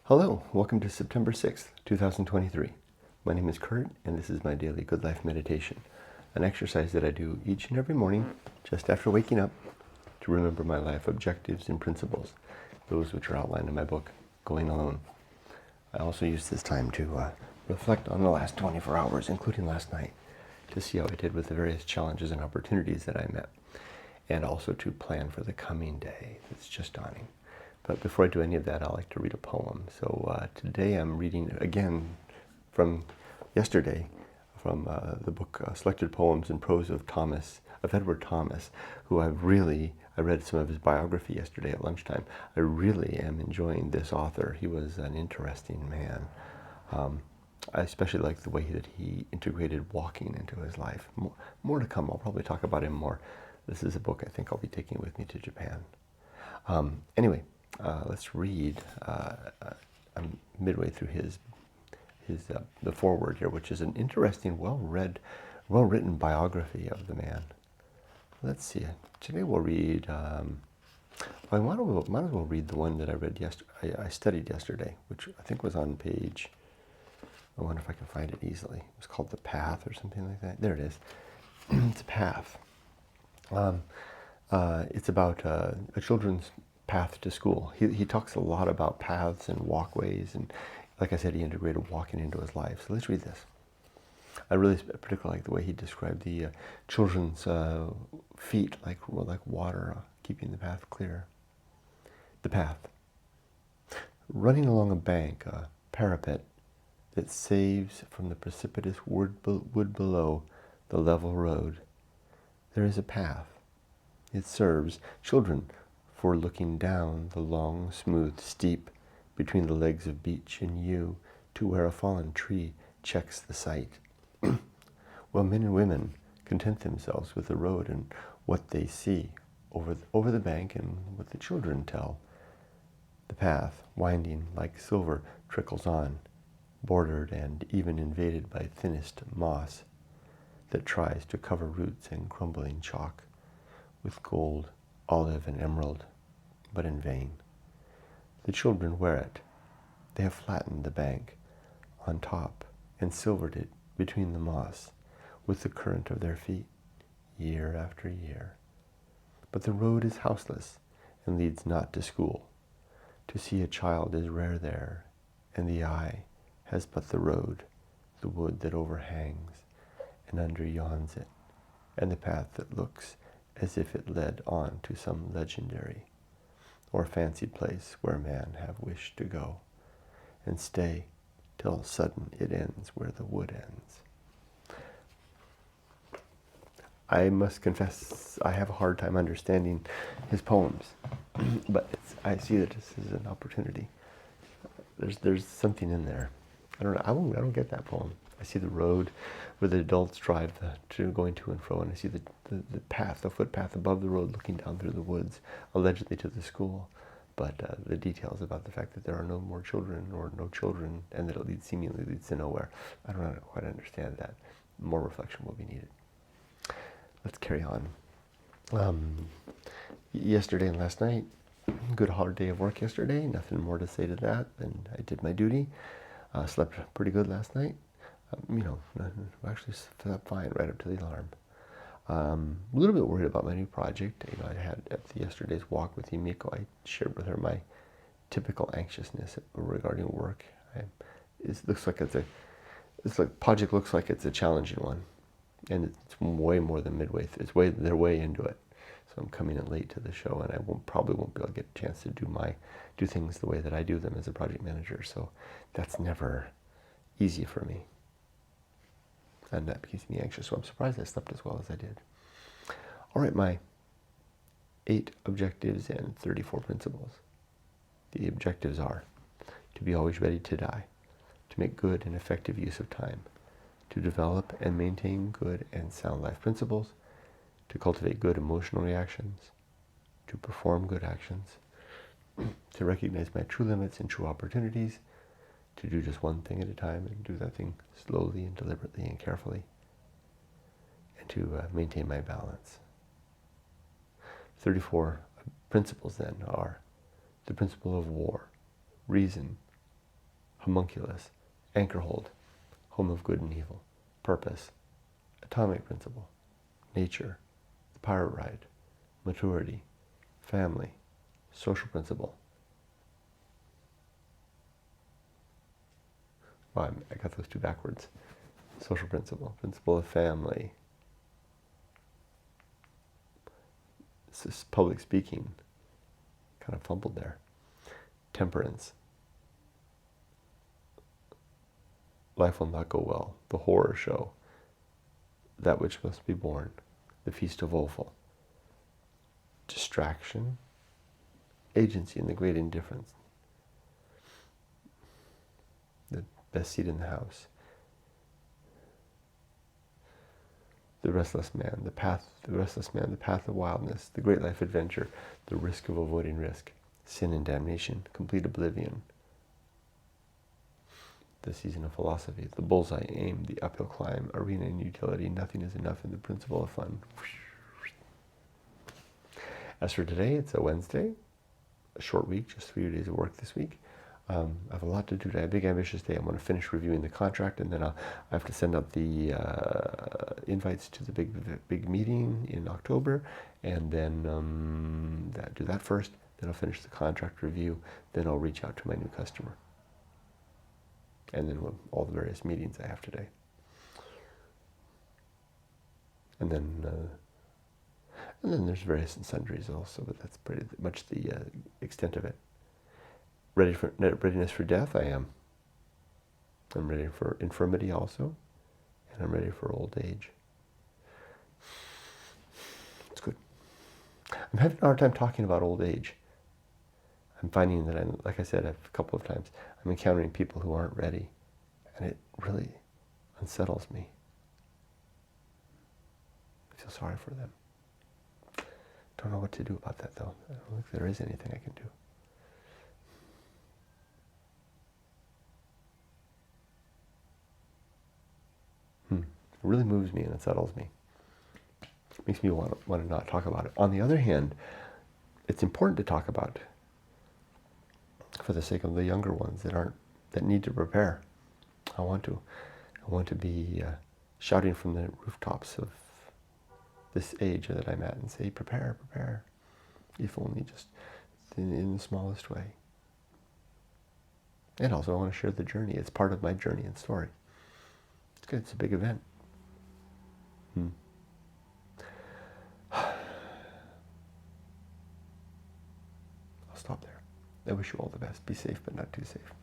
Hello, welcome to September 6th, 2023. My name is Kurt, and this is my daily Good Life meditation, an exercise that I do each and every morning just after waking up to remember my life objectives and principles, those which are outlined in my book, Going Alone. I also use this time to reflect on the last 24 hours, including last night, to see how I did with the various challenges and opportunities that I met, and also to plan for the coming day that's just dawning. But before I do any of that, I like to read a poem. So today I'm reading again from yesterday, from the book Selected Poems and Prose of Edward Thomas, who I read some of his biography yesterday at lunchtime. I really am enjoying this author. He was an interesting man. I especially like the way that he integrated walking into his life. More to come. I'll probably talk about him more. This is a book I think I'll be taking with me to Japan. Anyway. Let's read. I'm midway through the foreword here, which is an interesting, well-written biography of the man. Let's see. Today we'll read. I might as well read the one that I read yesterday. I studied yesterday, which I think was on page. I wonder if I can find it easily. It was called The Path or something like that. There it is. It's a path. It's about a children's path to school. He talks a lot about paths and walkways, and like I said, he integrated walking into his life. So let's read this. I really particularly like the way he described the children's feet like water, keeping the path clear. The path. Running along a bank, a parapet that saves from the precipitous wood below the level road, there is a path. It serves children for looking down the long, smooth steep between the legs of beech and yew to where a fallen tree checks the sight. While men and women content themselves with the road and what they see over the bank and what the children tell. The path, winding like silver, trickles on, bordered and even invaded by thinnest moss that tries to cover roots and crumbling chalk with gold, olive, and emerald, but in vain. The children wear it. They have flattened the bank on top and silvered it between the moss with the current of their feet, year after year. But the road is houseless and leads not to school. To see a child is rare there, and the eye has but the road, the wood that overhangs and under yawns it, and the path that looks as if it led on to some legendary or fancied place where man have wished to go, and stay till sudden it ends where the wood ends. I must confess I have a hard time understanding his poems, but I see that this is an opportunity. There's something in there. I don't get that poem. I see the road where the adults drive going to and fro, and I see the path, the footpath above the road looking down through the woods, allegedly to the school. But the details about the fact that there are no more children or no children and that it seemingly leads to nowhere, I don't quite understand that. More reflection will be needed. Let's carry on. Yesterday and last night, good hard day of work yesterday. Nothing more to say to that than I did my duty. Slept pretty good last night. Actually slept fine right up to the alarm. A little bit worried about my new project. I had at yesterday's walk with Yumiko, I shared with her my typical anxiousness regarding work. Project looks like it's a challenging one, and it's way more than midway. They're way into it. So I'm coming in late to the show, and I probably won't be able to get a chance to do things the way that I do them as a project manager. So that's never easy for me. And that keeps me anxious, so I'm surprised I slept as well as I did. All right, my 8 objectives and 34 principles. The objectives are to be always ready to die, to make good and effective use of time, to develop and maintain good and sound life principles, to cultivate good emotional reactions, to perform good actions, to recognize my true limits and true opportunities, to do just one thing at a time and do that thing slowly and deliberately and carefully, and to maintain my balance. 34 principles then are the principle of war, reason, homunculus, anchor hold, home of good and evil, purpose, atomic principle, nature, the pirate ride, maturity, family, social principle. Well, I got those two backwards. Social principle, principle of family. This is public speaking. Kind of fumbled there. Temperance. Life will not go well. The horror show. That which must be born. The feast of offal. Distraction. Agency and the great indifference. The best seat in the house. The restless man, the path of wildness, the great life adventure, the risk of avoiding risk, sin and damnation, complete oblivion, the season of philosophy, the bullseye aim, the uphill climb, arena and utility, nothing is enough, and the principle of fun. As for today, it's a Wednesday, a short week, just 3 days of work this week. I have a lot to do today, a big ambitious day. I'm going to finish reviewing the contract, and then I have to send out the invites to the big meeting in October, and then do that first. Then I'll finish the contract review. Then I'll reach out to my new customer, and then all the various meetings I have today, and then there's various and sundries also, but that's pretty much the extent of it. Readiness for death, I am. I'm ready for infirmity also, and I'm ready for old age. It's good. I'm having a hard time talking about old age. I'm finding that like I said a couple of times, I'm encountering people who aren't ready, and it really unsettles me. I feel sorry for them. Don't know what to do about that though. I don't think there is anything I can do. It really moves me and it settles me. It makes me want to not talk about it. On the other hand, it's important to talk about for the sake of the younger ones that need to prepare. I want to be shouting from the rooftops of this age that I'm at and say, prepare, prepare, if only just in the smallest way. And also I want to share the journey. It's part of my journey and story. It's good. It's a big event. I'll stop there. I wish you all the best. Be safe, but not too safe.